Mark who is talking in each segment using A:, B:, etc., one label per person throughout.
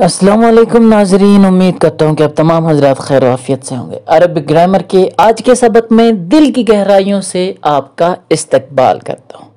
A: अस्सलाम वालेकुम नाजरीन, उम्मीद करता हूँ कि आप तमाम हजरात खैर आफियत से होंगे। अरबिक ग्रामर के आज के सबक में दिल की गहराइयों से आपका इस्तकबाल करता हूँ।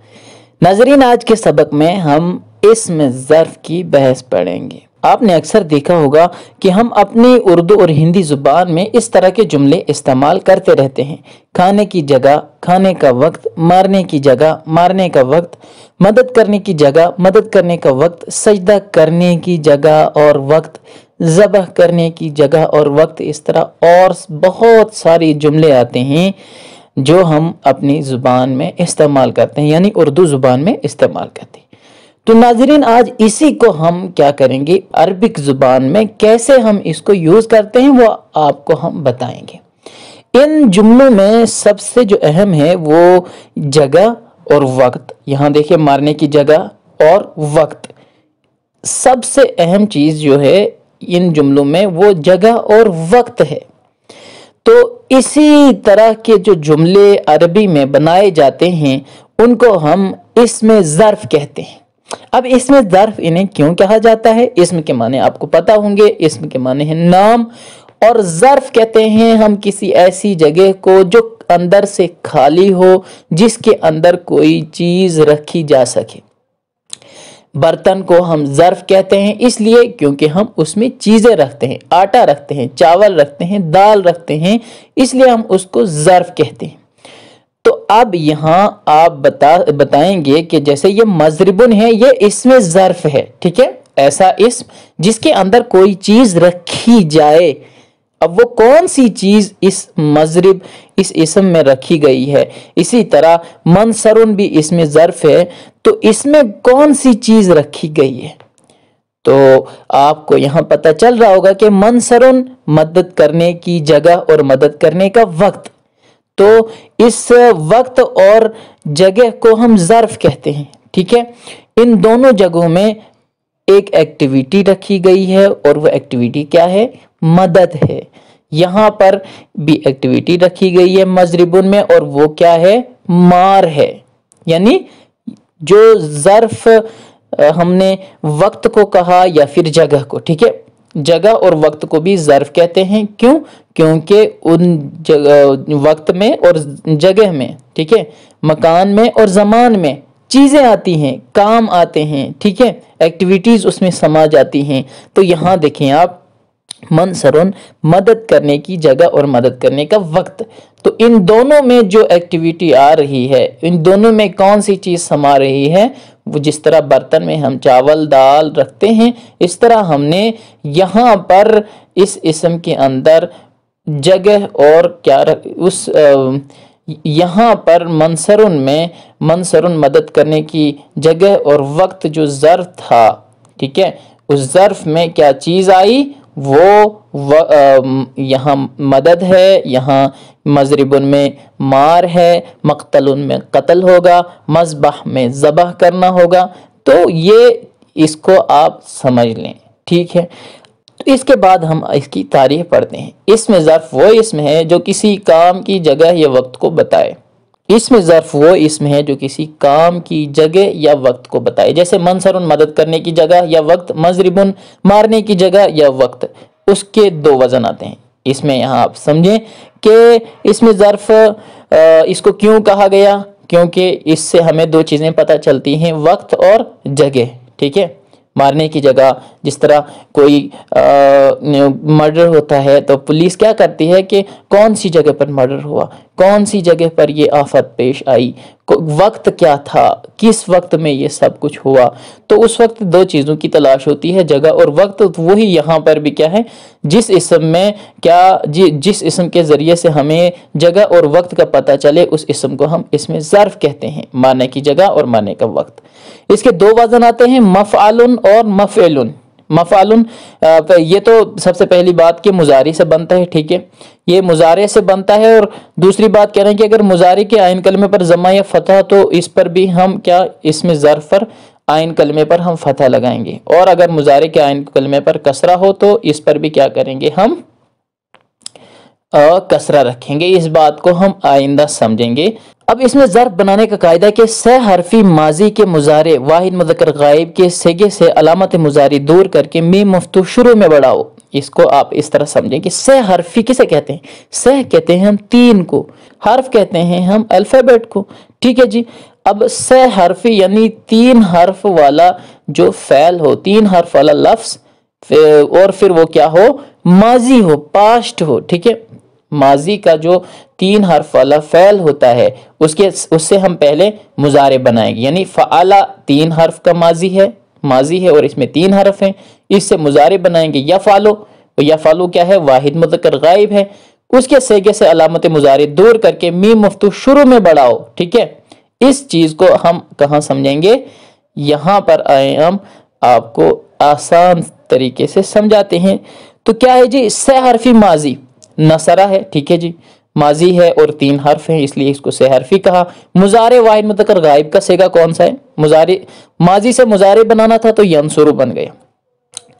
A: नाजरीन, आज के सबक में हम इस्म ज़र्फ़ की बहस पढ़ेंगे। आपने अक्सर देखा होगा कि हम अपनी उर्दू और हिंदी ज़ुबान में इस तरह के जुमले इस्तेमाल करते रहते हैं। खाने की जगह खाने का वक्त, मारने की जगह मारने का वक्त, मदद करने की जगह मदद करने का वक्त, सजदा करने की जगह और वक्त, ज़बह करने की जगह और वक्त। इस तरह और बहुत सारे जुमले आते हैं जो हम अपनी ज़ुबान में इस्तेमाल करते हैं, यानी उर्दू ज़ुबान में इस्तेमाल करते हैं। तो नाजरीन, आज इसी को हम क्या करेंगे, अरबिक ज़ुबान में कैसे हम इसको यूज़ करते हैं वो आपको हम बताएंगे। इन जुमलों में सबसे जो अहम है वो जगह और वक्त। यहाँ देखिए, मारने की जगह और वक्त। सबसे अहम चीज़ जो है इन जुमलों में वो जगह और वक्त है। तो इसी तरह के जो जुमले अरबी में बनाए जाते हैं उनको हम इस्म ज़र्फ़ कहते हैं। अब इस्म ज़र्फ़ इन्हें क्यों कहा जाता है? इस्म के माने आपको पता होंगे, इस्म के माने हैं नाम, और ज़र्फ़ कहते हैं हम किसी ऐसी जगह को जो अंदर से खाली हो, जिसके अंदर कोई चीज़ रखी जा सके। बर्तन को हम ज़र्फ़ कहते हैं इसलिए क्योंकि हम उसमें चीज़ें रखते हैं, आटा रखते हैं, चावल रखते हैं, दाल रखते हैं, इसलिए हम उसको ज़र्फ़ कहते हैं। तो अब यहाँ आप बताएंगे कि जैसे ये मज़रिबुन है, ये इसमें ज़र्फ़ है, ठीक है, ऐसा इस्म जिसके अंदर कोई चीज़ रखी जाए। अब वो कौन सी चीज़ इस मज़रिब इस इस्म में रखी गई है। इसी तरह मनसरुन भी इसमें ज़र्फ़ है, तो इसमें कौन सी चीज़ रखी गई है। तो आपको यहाँ पता चल रहा होगा कि मनसरुन मदद करने की जगह और मदद करने का वक्त। तो इस वक्त और जगह को हम ज़र्फ़ कहते हैं, ठीक है। इन दोनों जगहों में एक एक्टिविटी रखी गई है और वो एक्टिविटी क्या है? मदद है। यहाँ पर भी एक्टिविटी रखी गई है मज़रिबुन में, और वो क्या है? मार है। यानी जो ज़र्फ़ हमने वक्त को कहा या फिर जगह को, ठीक है, जगह और वक्त को भी ज़र्फ़ कहते हैं। क्यों? क्योंकि उन वक्त में और जगह में, ठीक है, मकान में और ज़मान में चीज़ें आती हैं, काम आते हैं, ठीक है, एक्टिविटीज़ उसमें समा जाती हैं। तो यहाँ देखें आप, मनसरुन मदद करने की जगह और मदद करने का वक्त। तो इन दोनों में जो एक्टिविटी आ रही है, इन दोनों में कौन सी चीज़ समा रही है? वो जिस तरह बर्तन में हम चावल दाल रखते हैं, इस तरह हमने यहाँ पर इस इस्म के अंदर जगह और क्या उस यहाँ पर मनसरुन में मनसरुन मदद करने की जगह और वक्त जो ज़र्फ़ था, ठीक है, उस ज़र्फ़ में क्या चीज़ आई? वो यहाँ मदद है, यहाँ मज़रिबुन में मार है, मक़तलुन में कत्ल होगा, मज़बह में ज़बह करना होगा। तो ये इसको आप समझ लें, ठीक है। तो इसके बाद हम इसकी तारीफ़ पढ़ते हैं। इसमें ज़र्फ़ वो इसम है जो किसी काम की जगह या वक्त को बताए। इसमें ज़र्फ़ वो इसम है जो किसी काम की जगह या वक्त को बताए। जैसे मनसरुन मदद करने की जगह या वक्त, मज़रिबुन मारने की जगह या वक्त, उसके दो वज़न आते हैं। इसमें यहाँ आप समझें कि इसमें ज़र्फ़ इसको क्यों कहा गया, क्योंकि इससे हमें दो चीज़ें पता चलती हैं, वक्त और जगह, ठीक है। मारने की जगह, जिस तरह कोई मर्डर होता है तो पुलिस क्या करती है कि कौन सी जगह पर मर्डर हुआ, कौन सी जगह पर ये आफत पेश आई, वक्त क्या था, किस वक्त में ये सब कुछ हुआ। तो उस वक्त दो चीज़ों की तलाश होती है, जगह और वक्त। तो वही यहाँ पर भी क्या है, जिस इस्म में जिस इस्म के ज़रिए से हमें जगह और वक्त का पता चले, उस इस्म को हम इसमें ज़र्फ़ कहते हैं, मारने की जगह और मारने का वक्त। इसके दो वज़न आते हैं, मफ़आलुन और मफ़इलुन। मफ़आलुन ये तो सबसे पहली बात कि मुज़ारी से बनता है, ठीक है, ये मुज़ारे से बनता है। और दूसरी बात कह रहे हैं कि अगर मुज़ारी के आइन कलमे पर ज़म्मा या फ़तह, तो इस पर भी हम क्या, इसमें ज़र्फ़ पर आइन कलमे पर हम फ़तह लगाएंगे। और अगर मुज़ारे के आइन कलमे पर कसरा हो तो इस पर भी क्या करेंगे, हम कसरा रखेंगे। इस बात को हम आइंदा समझेंगे। अब इसमें ज़र्फ बनाने का कायदा है कि सह हरफी माजी के मुजारे वाहिद मुज़क्कर गायब के सेगे से अलामत मुजारी दूर करके मीम मफ्तू शुरू में बढ़ाओ। इसको आप इस तरह समझें कि सह हरफी किसे कहते हैं? सह कहते हैं हम तीन को, हर्फ कहते हैं हम अल्फ़ाबेट को। ठीक है जी। अब सह हरफी यानी तीन हर्फ वाला जो फ़ैल हो, तीन हर्फ वाला लफ्ज़, और फिर वो क्या हो? माजी हो, पास्ट हो। ठीक है, माजी का जो तीन हर्फ वाला फ़ैल होता है उससे हम पहले मुजारे बनाएंगे। यानी फ़अला तीन हर्फ का माजी है और इसमें तीन हर्फ हैं, इससे मुजारे बनाएंगे। यफ़अलु क्या है? वाहिद मुज़क्कर गायब है, उसके सेगे से अलामत मुजारे दूर करके मीम मफ्तू शुरू में बढ़ाओ। ठीक है, इस चीज़ को हम कहाँ समझेंगे? यहाँ पर आए हम आपको आसान तरीके से समझाते हैं। तो क्या है जी? सह हरफी माजी नसरा है। ठीक है जी, माजी है और तीन हर्फ हैं, इसलिए इसको सह हरफी कहा। मुजारे वाहिद मुज़क्कर गायब का सेगा कौन सा है? मुजारे, माजी से मुजारे बनाना था तो यंसुरु बन गया।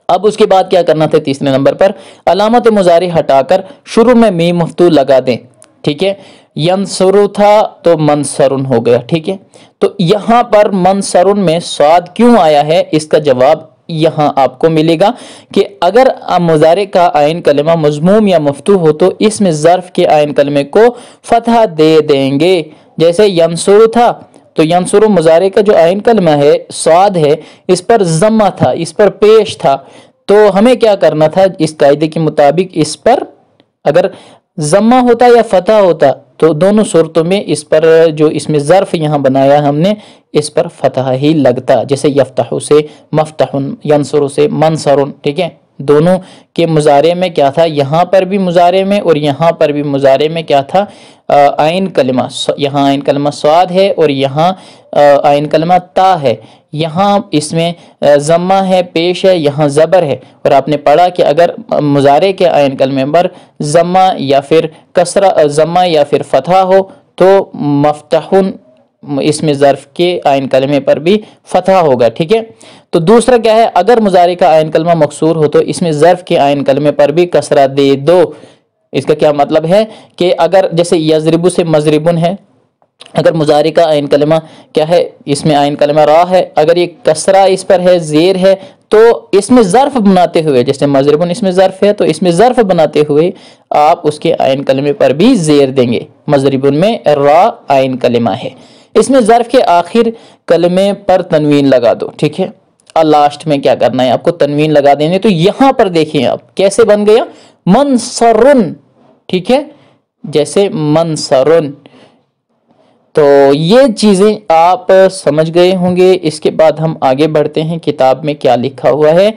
A: अब उसके बाद क्या करना था? तीसरे नंबर पर अलामत मुजारी हटाकर शुरू में मीम मफ्तू लगा दें। ठीक है, यंसुरु था तो मनसरुन हो गया। ठीक है, तो यहाँ पर मनसरुन में स्वाद क्यों आया है? इसका जवाब यहाँ आपको मिलेगा कि अगर मुजारे का आयन कलमा मजमूम या मफ्तू हो तो इसमें ज़र्फ के आयन कलमे को फतहा दे देंगे। जैसे यंसुरु था तो यंसुरु मुजारे का जो आयन कलमा है, स्वाद है, इस पर ज़म्मा था, इस पर पेश था, तो हमें क्या करना था? इस कायदे के मुताबिक इस पर अगर ज़म्मा होता या फतहा होता तो दोनों सूरतों में इस पर जो इसमें ज़र्फ यहाँ बनाया हमने, इस पर फतहा ही लगता। जैसे यफ्तहु से मफ्तहुन, यंसुरु से मनसरुन। ठीक है, दोनों के मुजारे में क्या था? यहाँ पर भी मुजारे में और यहाँ पर भी मुजारे में क्या था? आइन कलमा, यहाँ आइन कलमा स्वाद है और यहाँ आइन कलमा ता है। यहाँ इसमें ज़म्मा है, पेश है, यहाँ ज़बर है। और आपने पढ़ा कि अगर मुजारे के आइन कलमे पर ज़म्मा या फिर कसरा, ज़म्मा या फिर फतहा हो तो मफ्तहुन, इसमें ज़र्फ के आयन कलमे पर भी फतहा होगा। ठीक है, तो दूसरा क्या है? अगर मुजारे का आयन कलमा मकसूर हो तो इसमें ज़र्फ के आयन कलमे पर भी कसरा दे दो। इसका क्या मतलब है कि अगर जैसे यज़रिबु से मज़रिबुन है, अगर मुजारे का आयन कलमा क्या है? इसमें आयन कलमा रा है, अगर ये कसरा इस पर है, ज़ेर है, तो इसमें ज़र्फ बनाते हुए, जैसे मज़रिबुन इसमें ज़र्फ है तो इसमें ज़र्फ बनाते हुए आप उसके आयन कलमे पर भी ज़ेर देंगे। मज़रिबुन में रा आयन कलमा है, इसमें ज़र्फ के आखिर कलमे पर तनवीन लगा दो। ठीक है, और लास्ट में क्या करना है? आपको तनवीन लगा देने। तो यहाँ पर देखिए आप कैसे बन गया? मनसरुन। ठीक है, जैसे मनसरुन। तो ये चीज़ें आप समझ गए होंगे। इसके बाद हम आगे बढ़ते हैं। किताब में क्या लिखा हुआ है?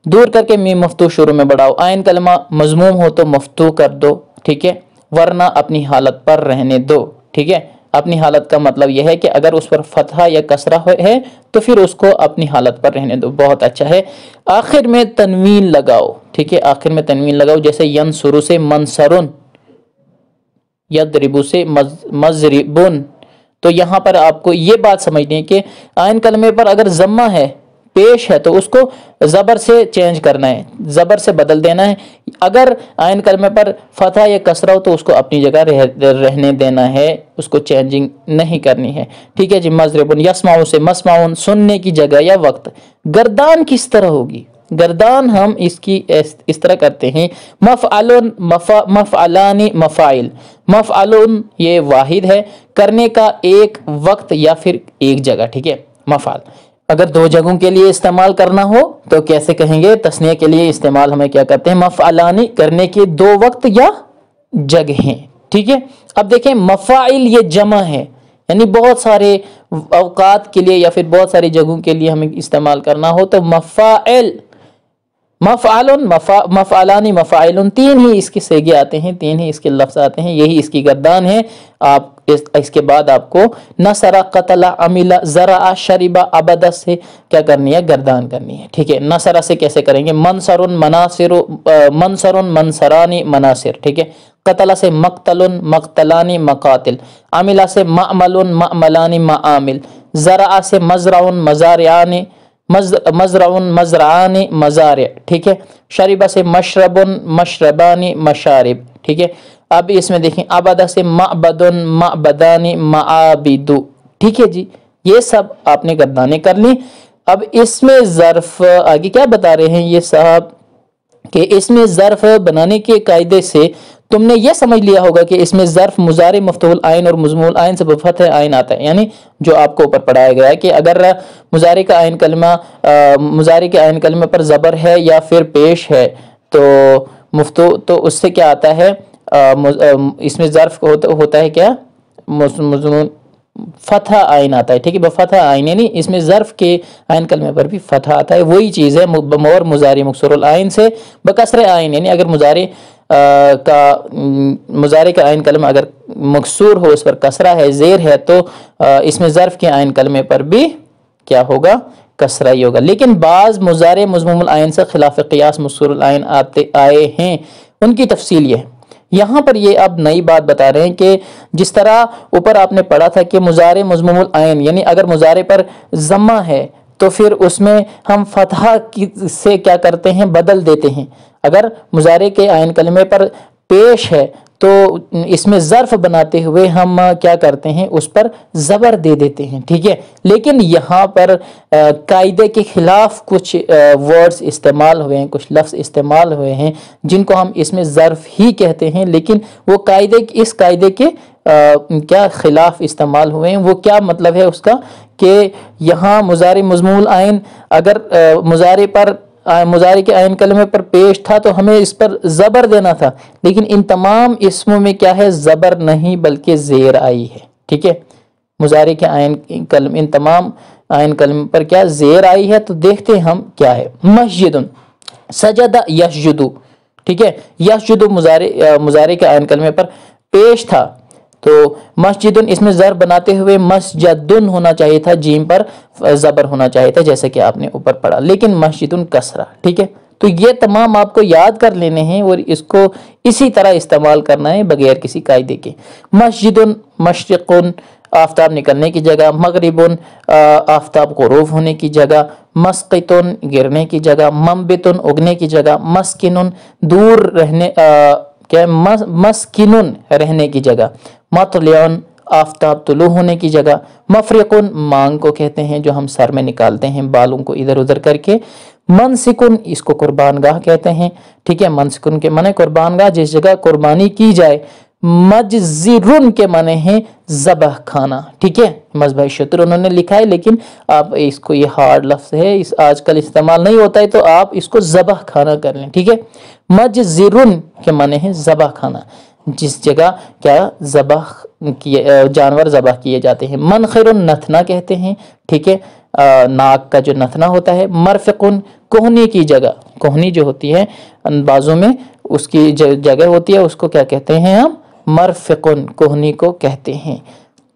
A: दूर करके मीम मफ्तू शुरू में बढ़ाओ। आयन कलमा मजमूम हो तो मफ्तू कर दो। ठीक है, वरना अपनी हालत पर रहने दो। ठीक है, अपनी हालत का मतलब यह है कि अगर उस पर फतहा या कसरा है तो फिर उसको अपनी हालत पर रहने दो। बहुत अच्छा है। आखिर में तनवीन लगाओ। ठीक है, आखिर में तनवीन लगाओ। जैसे यंसुरु से मनसरुन, यदरिबु से मज़रिबुन। तो यहाँ पर आपको ये बात समझनी है कि आयन कलमे पर अगर ज़म्मा है, पेश है, तो उसको ज़बर से चेंज करना है, ज़बर से बदल देना है। अगर आयन कलमे पर फतहा या कसरा हो तो उसको अपनी जगह रहने देना है, उसको चेंजिंग नहीं करनी है। ठीक है जी। मज़रिबुन, यस्माउन से मस्माउन, सुनने की जगह या वक्त। गर्दान किस तरह होगी? गर्दान हम इसकी इस तरह करते हैं, मफ़अलुन, मफ़अलानी, मफ़ाइल। मफ़अलुन ये वाहिद है, करने का एक वक्त या फिर एक जगह। ठीक है, मफ़अल अगर दो जगहों के लिए इस्तेमाल करना हो तो कैसे कहेंगे? तस्निया के लिए इस्तेमाल हमें क्या करते हैं? मफ़अलानी, करने के दो वक्त या जगहें। ठीक है, अब देखें मफ़ाइल ये जमा है, यानी बहुत सारे औकात के लिए या फिर बहुत सारी जगहों के लिए हमें इस्तेमाल करना हो तो मफ़ाइल, मफ़अलुन, मफ़अलानी, मफ़ाइलुन, तीन ही इसके सेगे आते हैं, तीन ही इसके लफ्ज़ आते हैं, यही इसकी गर्दान है। आप इसके बाद आपको नसरा, कतला, अमिला, ज़रा, शरिबा, अबदा से क्या करनी है? गर्दान करनी है। ठीक है, नसरा से कैसे करेंगे? मनसरुन, मनासिरु, मनसरुन, मनसरानी, मनासिर। ठीक है, कतला से मक्तलुन, मक्तलानी, मकातिल। अमिला से मअमलुन, मअमलानी, मआमिल। ज़रा से मज़राउन, मज़ारियानी, मजरउन मजरानी मज़ारिअ, ठीक है। शरीबा से मशरबुन मशरबानी मशारिब, ठीक है। अब इसमें देखें अबदा से मअबदुन मअबदानी मआबिदु, ठीक है जी। ये सब आपने गर्दाने कर ली। अब इसमें ज़र्फ आगे क्या बता रहे हैं ये साहब कि इसमें ज़र्फ बनाने के कायदे से तुमने ये समझ लिया होगा कि इसमें ज़र्फ मुज़ारे मफ़तूल आइन और मज़मूल आइन से बफ़तह आइन आता है, यानी जो आपको ऊपर पढ़ाया गया है कि अगर मुज़ारे का आइन कलमा मुज़ारे के आइन कलमे पर ज़बर है या फिर पेश है तो मुफ्तू तो उससे क्या आता है, इसमें ज़र्फ होता है क्या, मज़मूल फतह आइन आता है, ठीक है। बफतह आइन यानी इसमें ज़र्फ के आइन कलमे पर भी फतह आता है, वही चीज़ है। और मुज़ारे मकसूरुल आइन से बकसर आइन, यानी अगर मुज़ारे का आइन कलमा अगर मकसूर हो, उस पर कसरा है, ज़ेर है, तो इसमें ज़र्फ के आइन कलमे पर भी क्या होगा, कसरा ही होगा। लेकिन बाज़ मुज़ारे मज़मूमुल आइन से खिलाफ क़ियास मकसूरुल आइन आए हैं, उनकी तफसील ये है। यहाँ पर ये अब नई बात बता रहे हैं कि जिस तरह ऊपर आपने पढ़ा था कि मुज़ारे मज़मूमुल आइन यानी अगर मुज़ारे पर ज़म्मा है तो फिर उसमें हम फतहा से क्या करते हैं, बदल देते हैं। अगर मुज़ारे के आइन कलमे पर पेश है तो इसमें ज़र्फ बनाते हुए हम क्या करते हैं, उस पर ज़बर दे देते हैं, ठीक है। लेकिन यहाँ पर कायदे के ख़िलाफ़ कुछ वर्ड्स इस्तेमाल हुए हैं, कुछ लफ्ज़ इस्तेमाल हुए हैं जिनको हम इसमें ज़र्फ ही कहते हैं, लेकिन वो इस कायदे के क्या ख़िलाफ़ इस्तेमाल हुए हैं। वो क्या मतलब है उसका कि यहाँ मुज़ारे मज़मूल आइन अगर मुज़ारे के आइन कलमे पर पेश था तो हमें इस पर ज़बर देना था, लेकिन इन तमाम इसमों में क्या है, ज़बर नहीं बल्कि ज़ेर आई है, ठीक है। मुज़ारे के इन तमाम आइन कलमे पर क्या ज़ेर आई है, तो देखते हैं हम क्या है। मस्जिदुन सजदा यस्जुदु, ठीक है। यस्जुदु मुज़ारे के आइन कलमे पर पेश था तो मस्जिदुन इसमें ज़र बनाते हुए मस्जदुन होना चाहिए था, जीम पर ज़बर होना चाहिए था, जैसे कि आपने ऊपर पढ़ा, लेकिन मस्जिदुन कसरा, ठीक है। तो ये तमाम आपको याद कर लेने हैं और इसको इसी तरह इस्तेमाल करना है बगैर किसी कायदे के। मस्जिदुन मशरिकुन आफ्ताब निकलने की जगह, मगरिबुन आफ्ताब ग़ुरूब होने की जगह, मस्क़ितुन गिरने की जगह, मंबितुन उगने की जगह, मस्किनुन दूर रहने क्या मस्किनुन रहने की जगह, मतलिउन आफ्ताब तुलू होने की जगह, मफरिकुन मांग को कहते हैं जो हम सर में निकालते हैं बालों को इधर उधर करके, मनसिकुन इसको कुर्बानगाह कहते हैं, ठीक है। मनसिकुन के माने कुर्बानगाह, जिस जगह कुर्बानी की जाए। मजजिरुन के माने हैं ज़बह खाना, ठीक है। मज़बह शतर उन्होंने लिखा है, लेकिन आप इसको, ये हार्ड लफ्ज़ है, इस आजकल इस्तेमाल नहीं होता है, तो आप इसको ज़बह खाना कर लें, ठीक है। मजजिरुन के माने हैं ज़बह खाना, जिस जगह क्या ज़बह किए जानवर ज़बह किए जाते हैं। मनखिरुन नथना कहते हैं, ठीक है, नाक का जो नथना होता है। मरफ़िकुन कोहनी की जगह, कोहनी जो होती है बाजू में उसकी जगह होती है, उसको क्या कहते हैं हम, मरफ़िकुन, कोहनी को कहते हैं।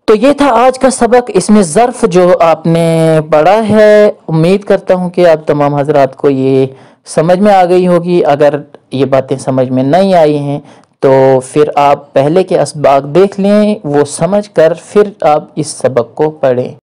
A: तो ये था आज का सबक, इसमें ज़र्फ़ जो आपने पढ़ा है। उम्मीद करता हूँ कि आप तमाम हज़रात को ये समझ में आ गई होगी। अगर ये बातें समझ में नहीं आई हैं तो फिर आप पहले के असबाक देख लें, वो समझ कर फिर आप इस सबक को पढ़ें।